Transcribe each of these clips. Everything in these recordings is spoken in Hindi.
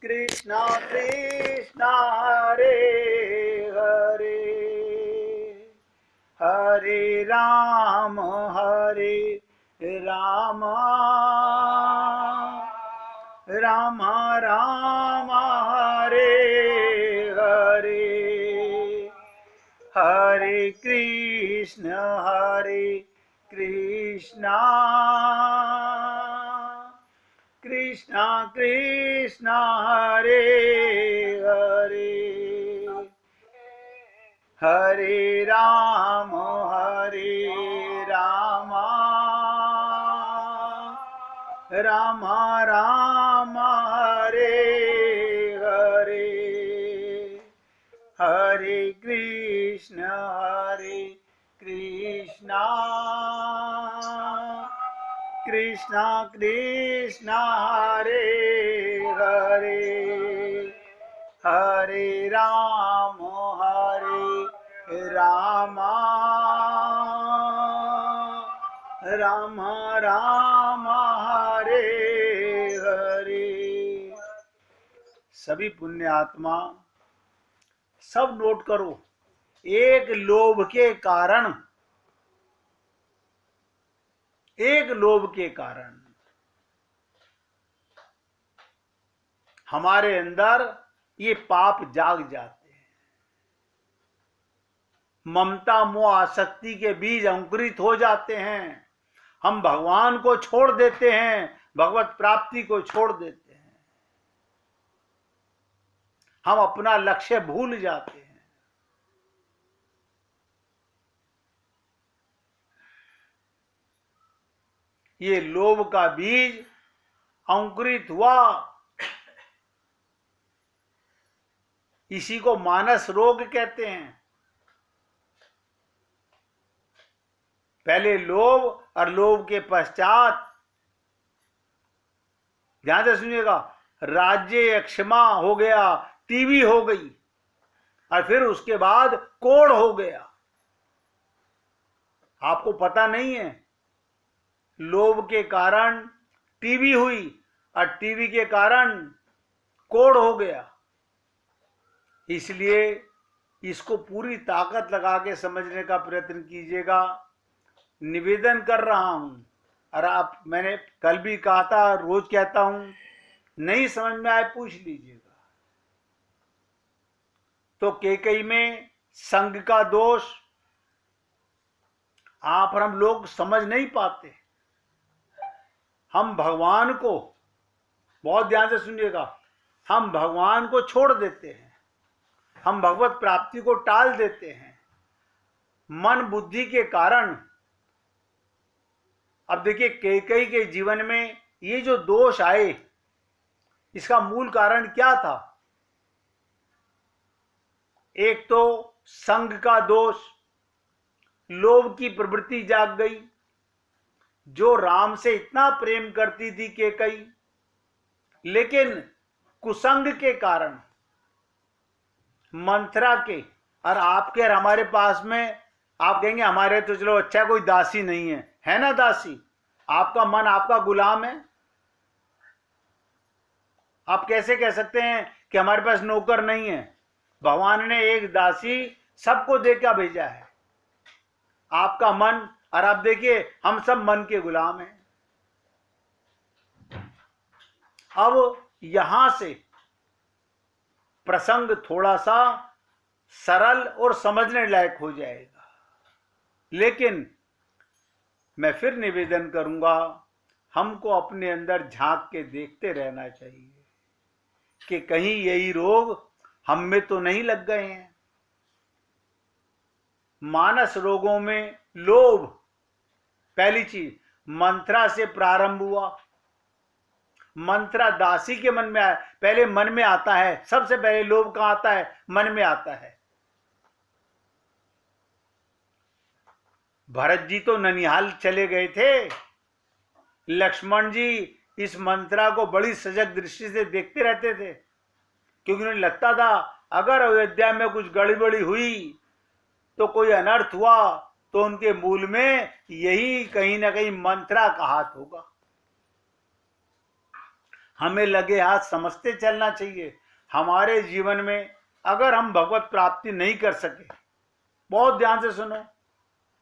कृष्णा कृष्णा हरे हरे, हरे राम राम राम हरे हरे, हरे कृष्णा कृष्णा कृष्णा हरे हरे, हरे राम राम राम हरे हरे, हरे कृष्णा कृष्णा कृष्णा हरे हरे, हरे राम राम राम हरे हरे। सभी पुण्य आत्मा सब नोट करो, एक लोभ के कारण, एक लोभ के कारण हमारे अंदर ये पाप जाग जाते हैं। ममता मोह आसक्ति के बीज अंकुरित हो जाते हैं। हम भगवान को छोड़ देते हैं, भगवत प्राप्ति को छोड़ देते हैं। हम अपना लक्ष्य भूल जाते हैं। ये लोभ का बीज अंकुरित हुआ, इसी को मानस रोग कहते हैं। पहले लोभ और लोभ के पश्चात, ध्यान से सुनिएगा, राज्य क्षमा हो गया, टीवी हो गई, और फिर उसके बाद कोढ़ हो गया। आपको पता नहीं है, लोभ के कारण टीवी हुई और टीवी के कारण कोढ़ हो गया। इसलिए इसको पूरी ताकत लगा के समझने का प्रयत्न कीजिएगा। निवेदन कर रहा हूं, और आप, मैंने कल भी कहा था, रोज कहता हूं, नहीं समझ में आए पूछ लीजिएगा। तो कैकेयी में संग का दोष आप और हम लोग समझ नहीं पाते। हम भगवान को, बहुत ध्यान से सुनिएगा, हम भगवान को छोड़ देते हैं, हम भगवत प्राप्ति को टाल देते हैं मन बुद्धि के कारण। अब देखिए, कैकेयी के जीवन में ये जो दोष आए, इसका मूल कारण क्या था? एक तो संग का दोष, लोभ की प्रवृत्ति जाग गई। जो राम से इतना प्रेम करती थी कैकेयी, लेकिन कुसंग के कारण, मंथरा के और आपके और हमारे पास में, आप कहेंगे हमारे तो चलो अच्छा कोई दासी नहीं है ना दासी? आपका मन आपका गुलाम है। आप कैसे कह सकते हैं कि हमारे पास नौकर नहीं है? भगवान ने एक दासी सबको देकर भेजा है। आपका मन, और आप देखिए हम सब मन के गुलाम हैं। अब यहां से प्रसंग थोड़ा सा सरल और समझने लायक हो जाएगा, लेकिन मैं फिर निवेदन करूंगा, हमको अपने अंदर झांक के देखते रहना चाहिए कि कहीं यही रोग हम में तो नहीं लग गए हैं। मानस रोगों में लोभ पहली चीज, मंथरा से प्रारंभ हुआ। मंथरा दासी के मन में आया, पहले मन में आता है, सबसे पहले लोभ कहां आता है? मन में आता है। भरत जी तो ननिहाल चले गए थे, लक्ष्मण जी इस मंथरा को बड़ी सजग दृष्टि से देखते रहते थे, क्योंकि उन्हें लगता था अगर अयोध्या में कुछ गड़बड़ी हुई, तो कोई अनर्थ हुआ, तो उनके मूल में यही कहीं ना कहीं मंथरा का हाथ होगा। हमें लगे हाथ समझते चलना चाहिए। हमारे जीवन में अगर हम भगवत प्राप्ति नहीं कर सके, बहुत ध्यान से सुनो,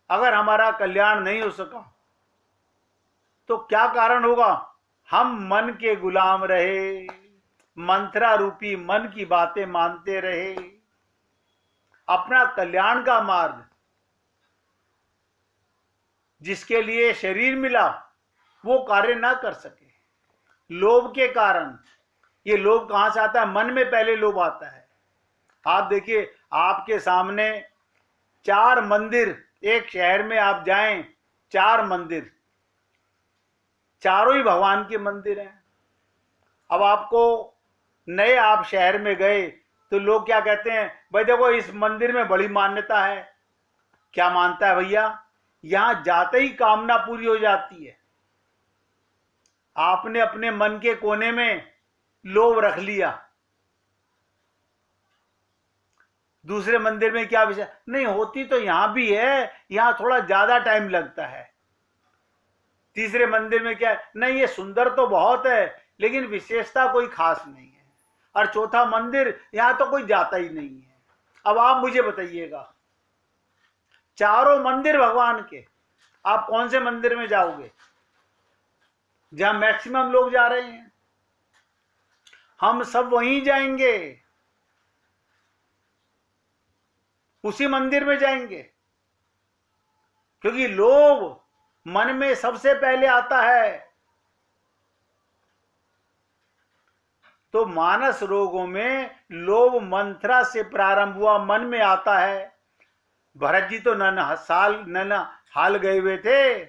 अगर हमारा कल्याण नहीं हो सका तो क्या कारण होगा? हम मन के गुलाम रहे, मंत्रा रूपी मन की बातें मानते रहे, अपना कल्याण का मार्ग जिसके लिए शरीर मिला वो कार्य ना कर सके, लोभ के कारण। ये लोभ कहां से आता है? मन में पहले लोभ आता है। आप देखिए, आपके सामने 4 मंदिर, एक शहर में आप जाएं, 4 मंदिर, चारों ही भगवान के मंदिर हैं। अब आपको नए आप शहर में गए तो लोग क्या कहते हैं? भाई देखो, इस मंदिर में बड़ी मान्यता है। क्या मानता है भैया? यहां जाते ही कामना पूरी हो जाती है। आपने अपने मन के कोने में लोभ रख लिया। दूसरे मंदिर में क्या विषय? नहीं, होती तो यहां भी है, यहां थोड़ा ज्यादा टाइम लगता है। तीसरे मंदिर में क्या है? नहीं, ये सुंदर तो बहुत है लेकिन विशेषता कोई खास नहीं है। और चौथा मंदिर, यहां तो कोई जाता ही नहीं है। अब आप मुझे बताइएगा, चारों मंदिर भगवान के, आप कौन से मंदिर में जाओगे? जहां मैक्सिमम लोग जा रहे हैं, हम सब वहीं जाएंगे, उसी मंदिर में जाएंगे, क्योंकि लोभ मन में सबसे पहले आता है। तो मानस रोगों में लोभ मंत्रा से प्रारंभ हुआ, मन में आता है। भरत जी तो हाल गए हुए थे,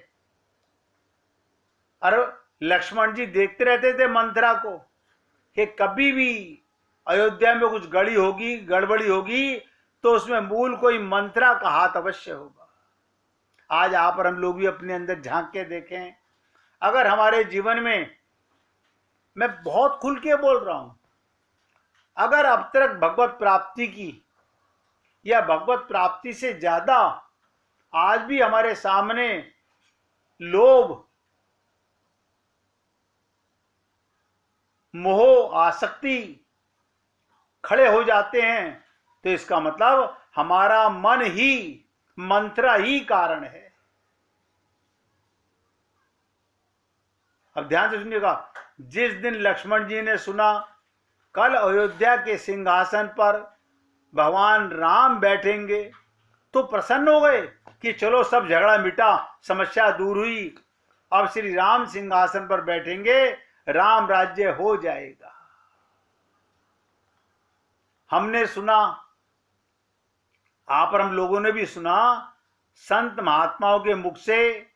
और लक्ष्मण जी देखते रहते थे मंत्रा को कि कभी भी अयोध्या में कुछ गड़बड़ी होगी तो उसमें मूल कोई मंत्रा का हाथ अवश्य होगा। आज आप और हम लोग भी अपने अंदर झांक के देखें, अगर हमारे जीवन में, मैं बहुत खुल के बोल रहा हूं, अगर अब तक भगवत प्राप्ति की या भगवत प्राप्ति से ज्यादा आज भी हमारे सामने लोभ, मोह, आसक्ति खड़े हो जाते हैं, तो इसका मतलब हमारा मन ही, मंत्रा ही कारण है। अब ध्यान से सुनिएगा, जिस दिन लक्ष्मण जी ने सुना कल अयोध्या के सिंहासन पर भगवान राम बैठेंगे, तो प्रसन्न हो गए कि चलो सब झगड़ा मिटा, समस्या दूर हुई, अब श्री राम सिंहासन पर बैठेंगे, राम राज्य हो जाएगा। हमने सुना, आप और हम लोगों ने भी सुना, संत महात्माओं के मुख से,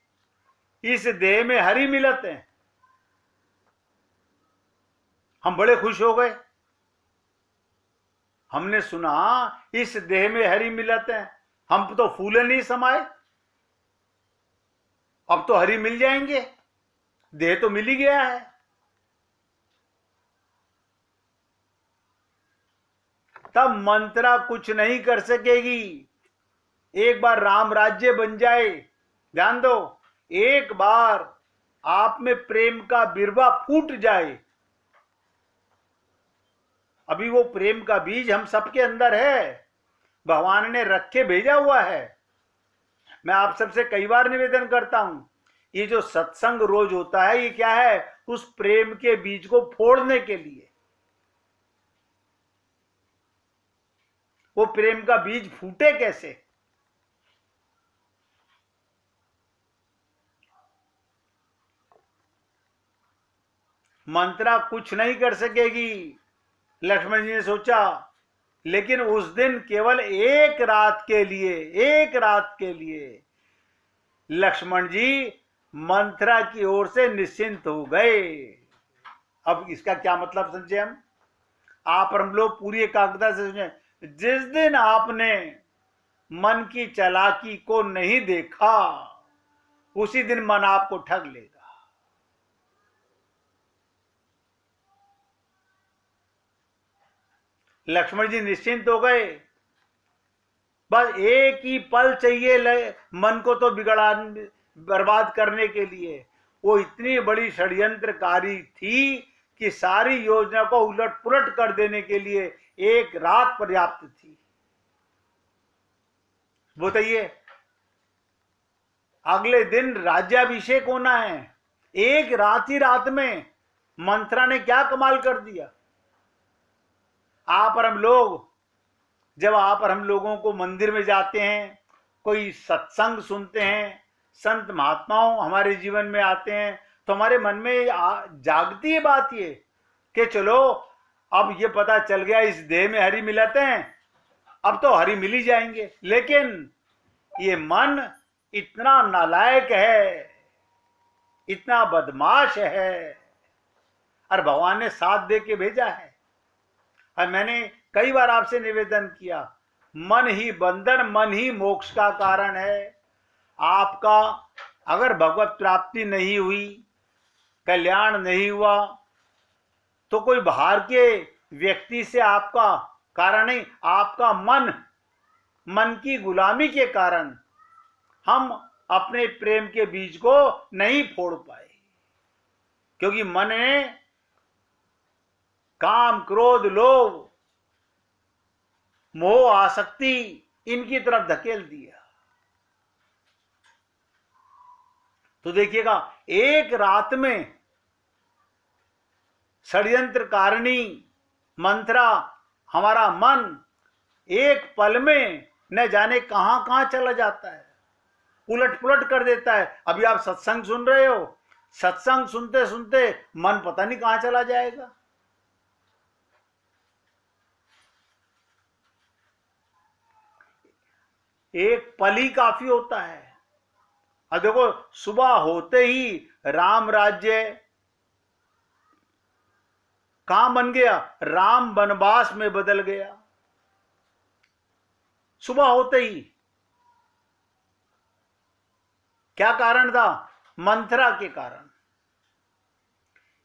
इस देह में हरि मिलत है। हम बड़े खुश हो गए। हमने सुना इस देह में हरि मिलत है, हम तो फूले नहीं समाये, अब तो हरि मिल जाएंगे, देह तो मिल ही गया है। तब मंत्रा कुछ नहीं कर सकेगी। एक बार राम राज्य बन जाए, ध्यान दो, एक बार आप में प्रेम का बिरवा फूट जाए, अभी वो प्रेम का बीज हम सबके अंदर है, भगवान ने रख के भेजा हुआ है। मैं आप सबसे कई बार निवेदन करता हूं, ये जो सत्संग रोज होता है, ये क्या है? उस प्रेम के बीज को फोड़ने के लिए। वो प्रेम का बीज फूटे कैसे? मंत्रा कुछ नहीं कर सकेगी, लक्ष्मण जी ने सोचा। लेकिन उस दिन केवल एक रात के लिए लक्ष्मण जी मंत्रा की ओर से निश्चिंत हो गए। अब इसका क्या मतलब समझे हम? आप और हम लोग पूरी एकाग्रता से समझे। जिस दिन आपने मन की चालाकी को नहीं देखा, उसी दिन मन आपको ठग लेगा। लक्ष्मण जी निश्चिंत हो गए, बस एक ही पल चाहिए मन को तो बर्बाद करने के लिए। वो इतनी बड़ी षड्यंत्रकारी थी कि सारी योजना को उलट पुलट कर देने के लिए एक रात पर्याप्त थी। बताइए, अगले दिन राज्याभिषेक होना है, एक रात ही रात में मंत्रा ने क्या कमाल कर दिया। आप और हम लोग, जब आप और हम लोगों को मंदिर में जाते हैं, कोई सत्संग सुनते हैं, संत महात्माओं हमारे जीवन में आते हैं, तो हमारे मन में जागती है बात ये कि चलो अब ये पता चल गया इस देह में हरि मिलते हैं, अब तो हरि मिल ही जाएंगे। लेकिन ये मन इतना नालायक है, इतना बदमाश है, और भगवान ने साथ दे के भेजा है। और मैंने कई बार आपसे निवेदन किया, मन ही बंधन, मन ही मोक्ष का कारण है। आपका अगर भगवत प्राप्ति नहीं हुई, कल्याण नहीं हुआ, तो कोई बाहर के व्यक्ति से आपका कारण नहीं, आपका मन की गुलामी के कारण हम अपने प्रेम के बीज को नहीं फोड़ पाए, क्योंकि मन ने काम, क्रोध, लोभ, मोह, आसक्ति इनकी तरफ धकेल दिया। तो देखिएगा, एक रात में षड्यंत्र कारिणी मंत्रा हमारा मन एक पल में न जाने कहां कहां चला जाता है, उलट पुलट कर देता है। अभी आप सत्संग सुन रहे हो, सत्संग सुनते सुनते मन पता नहीं कहां चला जाएगा। एक पल ही काफी होता है। और देखो, सुबह होते ही राम राज्य कहां बन गया, राम वनवास में बदल गया। सुबह होते ही क्या कारण था? मंत्रा के कारण।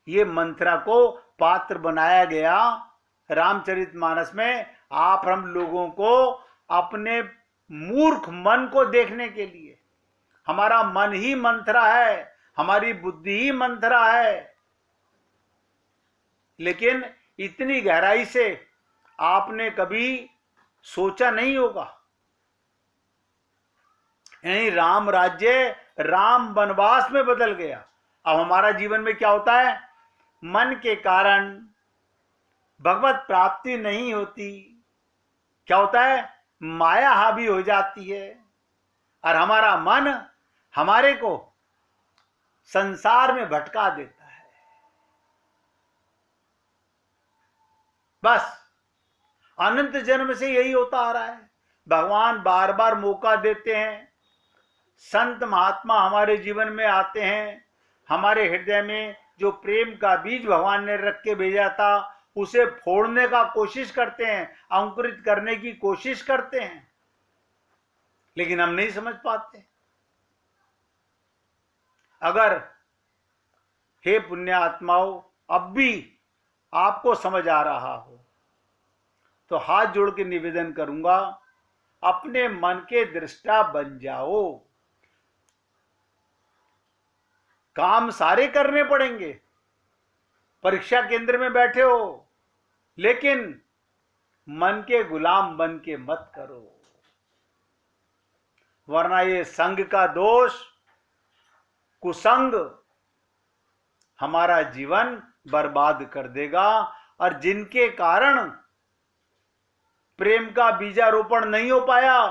ये मंत्रा को पात्र बनाया गया रामचरितमानस में, आप हम लोगों को अपने मूर्ख मन को देखने के लिए। हमारा मन ही मंत्रा है, हमारी बुद्धि ही मंत्रा है। लेकिन इतनी गहराई से आपने कभी सोचा नहीं होगा। यानी राम राज्य राम वनवास में बदल गया। अब हमारा जीवन में क्या होता है? मन के कारण भगवत प्राप्ति नहीं होती। क्या होता है? माया हावी हो जाती है और हमारा मन हमारे को संसार में भटका देता है। बस अनंत जन्म से यही होता आ रहा है। भगवान बार बार मौका देते हैं, संत महात्मा हमारे जीवन में आते हैं, हमारे हृदय में जो प्रेम का बीज भगवान ने रख के भेजा था उसे फोड़ने का कोशिश करते हैं, अंकुरित करने की कोशिश करते हैं, लेकिन हम नहीं समझ पाते। अगर हे पुण्य आत्माओं अब भी आपको समझ आ रहा हो तो हाथ जोड़ के निवेदन करूंगा, अपने मन के दृष्टा बन जाओ। काम सारे करने पड़ेंगे, परीक्षा केंद्र में बैठे हो, लेकिन मन के गुलाम बन के मत करो, वरना ये संग का दोष, कुसंग हमारा जीवन बर्बाद कर देगा। और जिनके कारण प्रेम का बीजारोपण नहीं हो पाया,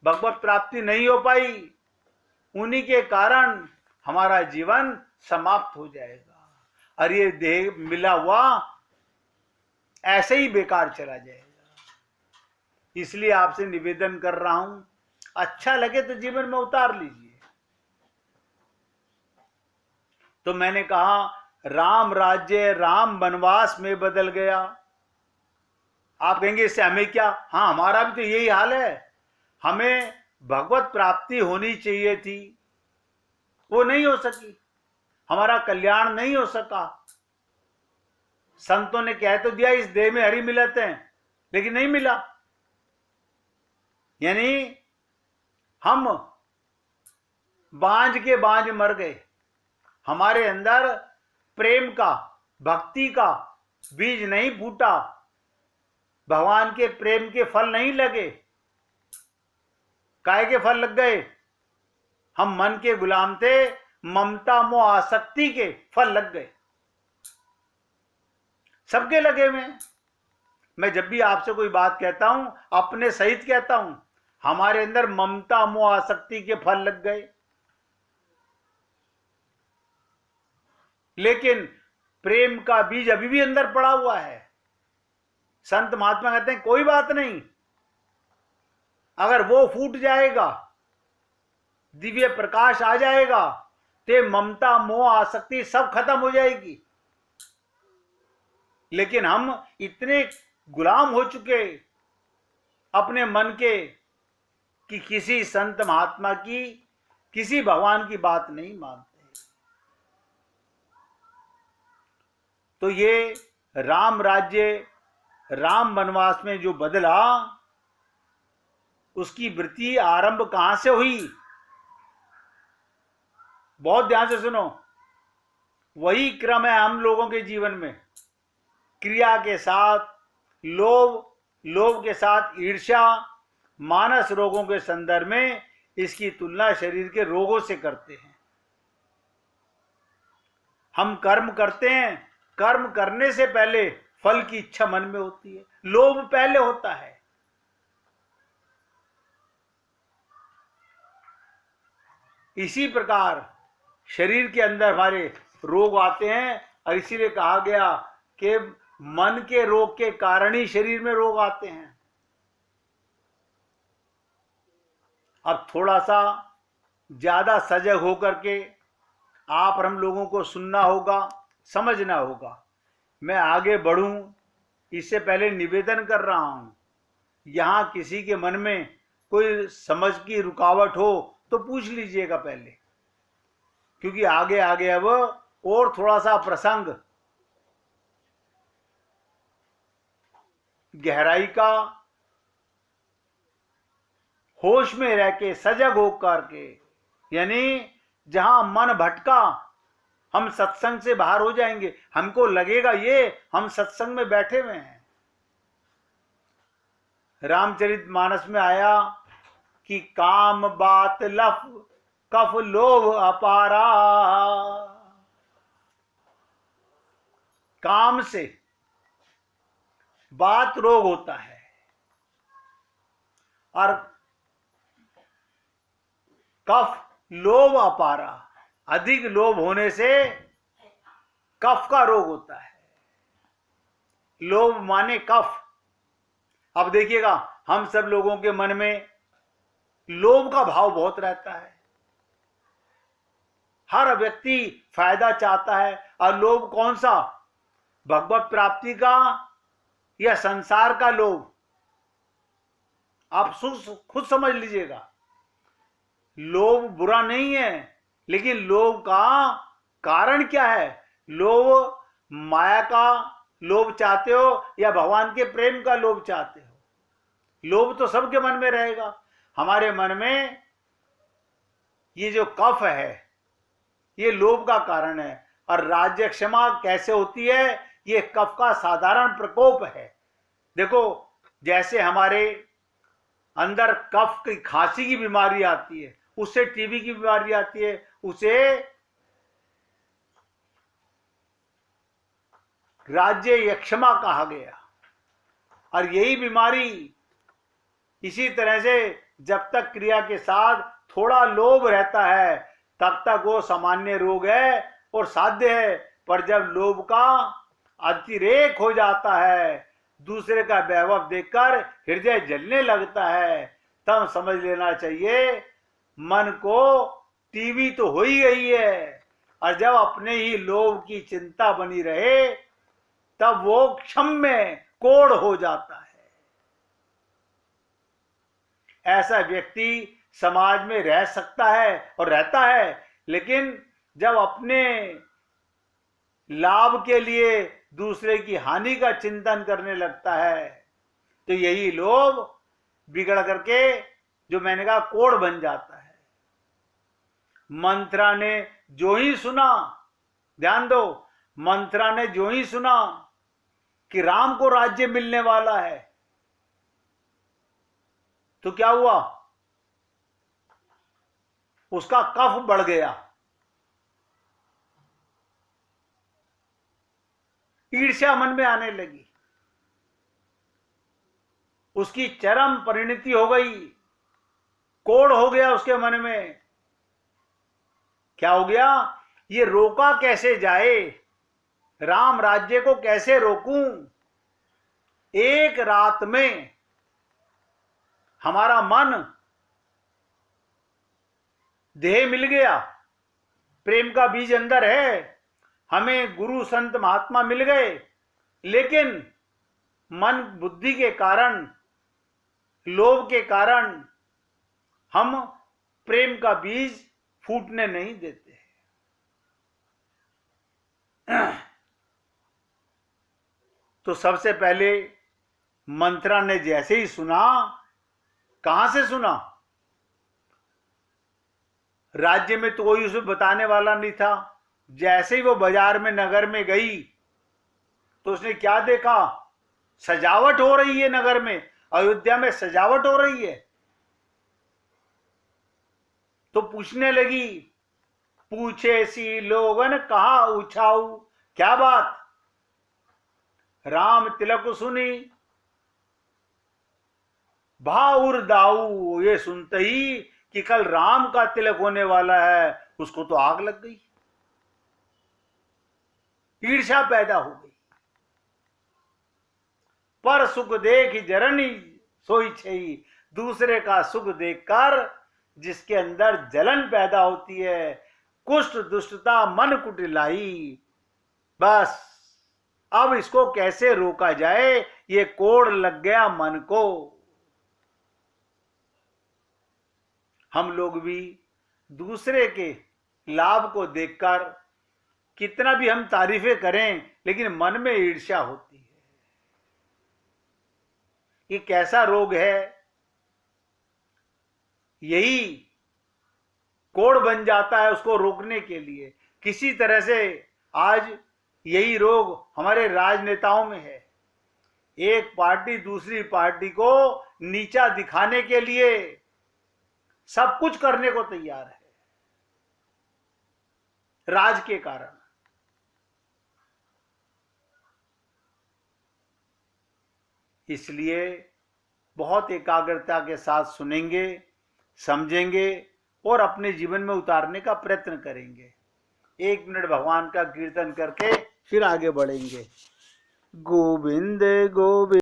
भगवत प्राप्ति नहीं हो पाई, उन्हीं के कारण हमारा जीवन समाप्त हो जाएगा और ये देह मिला हुआ ऐसे ही बेकार चला जाएगा। इसलिए आपसे निवेदन कर रहा हूं, अच्छा लगे तो जीवन में उतार लीजिए। तो मैंने कहा राम राज्य राम वनवास में बदल गया। आप कहेंगे इससे हमें क्या? हाँ, हमारा भी तो यही हाल है। हमें भगवत प्राप्ति होनी चाहिए थी, वो नहीं हो सकी, हमारा कल्याण नहीं हो सका। संतों ने कह तो दिया इस देह में हरि मिलते हैं, लेकिन नहीं मिला। यानी हम बांझ के बांझ मर गए। हमारे अंदर प्रेम का भक्ति का बीज नहीं फूटा, भगवान के प्रेम के फल नहीं लगे। काय के फल लग गए? हम मन के गुलाम थे, ममता मोह आसक्ति के फल लग गए। सबके लगे हुए। मैं जब भी आपसे कोई बात कहता हूं, अपने सहित कहता हूं, हमारे अंदर ममता मोह आसक्ति के फल लग गए। लेकिन प्रेम का बीज अभी भी अंदर पड़ा हुआ है। संत महात्मा कहते हैं कोई बात नहीं, अगर वो फूट जाएगा, दिव्य प्रकाश आ जाएगा, तो ममता मोह आसक्ति सब खत्म हो जाएगी। लेकिन हम इतने गुलाम हो चुके अपने मन के कि किसी संत महात्मा की, किसी भगवान की बात नहीं मानते। तो ये राम राज्य, राम वनवास में जो बदला, उसकी वृत्ति आरंभ कहां से हुई? बहुत ध्यान से सुनो। वही क्रम है हम लोगों के जीवन में। क्रिया के साथ लोभ, लोभ के साथ ईर्ष्या, मानस रोगों के संदर्भ में इसकी तुलना शरीर के रोगों से करते हैं। हम कर्म करते हैं, कर्म करने से पहले फल की इच्छा मन में होती है, लोभ पहले होता है। इसी प्रकार शरीर के अंदर हमारे रोग आते हैं, और इसीलिए कहा गया कि मन के रोग के कारण ही शरीर में रोग आते हैं। अब थोड़ा सा ज्यादा सजग होकर के आप और हम लोगों को सुनना होगा, समझना होगा। मैं आगे बढ़ूं इससे पहले निवेदन कर रहा हूं, यहां किसी के मन में कोई समझ की रुकावट हो तो पूछ लीजिएगा पहले, क्योंकि आगे आगे अब और थोड़ा सा प्रसंग गहराई का, होश में रह के, सजग होकर के, यानी जहां मन भटका, हम सत्संग से बाहर हो जाएंगे। हमको लगेगा ये हम सत्संग में बैठे हुए हैं। रामचरितमानस में आया कि काम बात लफ कफ लोभ अपारा। काम से बात रोग होता है, और कफ लोभ अपारा, अधिक लोभ होने से कफ का रोग होता है। लोभ माने कफ। अब देखिएगा, हम सब लोगों के मन में लोभ का भाव बहुत रहता है। हर व्यक्ति फायदा चाहता है, और लोभ कौन सा? भगवत प्राप्ति का या संसार का लोभ? आप खुद समझ लीजिएगा। लोभ बुरा नहीं है, लेकिन लोभ का कारण क्या है? लोभ माया का लोभ चाहते हो या भगवान के प्रेम का लोभ चाहते हो? लोभ तो सबके मन में रहेगा। हमारे मन में ये जो कफ है, ये लोभ का कारण है। और राज्य क्षमा कैसे होती है? ये कफ का साधारण प्रकोप है। देखो, जैसे हमारे अंदर कफ की, खांसी की बीमारी आती है, उससे टीबी की बीमारी आती है, उसे राज्य यक्षमा कहा गया। और यही बीमारी इसी तरह से जब तक क्रिया के साथ थोड़ा लोभ रहता है, तब तक वो सामान्य रोग है और साध्य है। पर जब लोभ का अतिरेक हो जाता है, दूसरे का वैभव देखकर हृदय जलने लगता है, तब समझ लेना चाहिए मन को टीवी तो हो ही गई है। और जब अपने ही लोभ की चिंता बनी रहे, तब वो क्षम्य कोढ़ हो जाता है। ऐसा व्यक्ति समाज में रह सकता है और रहता है, लेकिन जब अपने लाभ के लिए दूसरे की हानि का चिंतन करने लगता है, तो यही लोभ बिगड़ करके, जो मैंने कहा, कोढ़ बन जाता है। मंत्रा ने जो ही सुना, ध्यान दो, मंथरा ने जो ही सुना कि राम को राज्य मिलने वाला है, तो क्या हुआ, उसका कफ बढ़ गया, ईर्ष्या मन में आने लगी, उसकी चरम परिणति हो गई, कोढ़ हो गया उसके मन में। क्या हो गया, ये रोका कैसे जाए, राम राज्य को कैसे रोकूं। एक रात में हमारा मन, देह मिल गया, प्रेम का बीज अंदर है, हमें गुरु संत महात्मा मिल गए, लेकिन मन बुद्धि के कारण, लोभ के कारण हम प्रेम का बीज फूटने नहीं देते। तो सबसे पहले मंथरा ने जैसे ही सुना, कहां से सुना, राज्य में तो कोई उसे बताने वाला नहीं था। जैसे ही वो बाजार में, नगर में गई, तो उसने क्या देखा, सजावट हो रही है नगर में, अयोध्या में सजावट हो रही है। तो पूछने लगी, पूछे सी लोगन कहा उछाऊ, क्या बात, राम तिलक सुनी भाउर दाऊ। ये सुनते ही कि कल राम का तिलक होने वाला है, उसको तो आग लग गई, ईर्ष्या पैदा हो गई। पर सुख देख जरनी सोई छई, दूसरे का सुख देखकर जिसके अंदर जलन पैदा होती है, कुष्ठ दुष्टता मन कुटिलाई। बस अब इसको कैसे रोका जाए, ये कोड़ लग गया मन को। हम लोग भी दूसरे के लाभ को देखकर कितना भी हम तारीफें करें, लेकिन मन में ईर्ष्या होती है। ये कैसा रोग है, यही कोड़ बन जाता है उसको रोकने के लिए। किसी तरह से आज यही रोग हमारे राजनेताओं में है। एक पार्टी दूसरी पार्टी को नीचा दिखाने के लिए सब कुछ करने को तैयार है, राज के कारण। इसलिए बहुत एकाग्रता के साथ सुनेंगे, समझेंगे और अपने जीवन में उतारने का प्रयत्न करेंगे। 1 मिनट भगवान का कीर्तन करके फिर आगे बढ़ेंगे। गोविंद गोविंद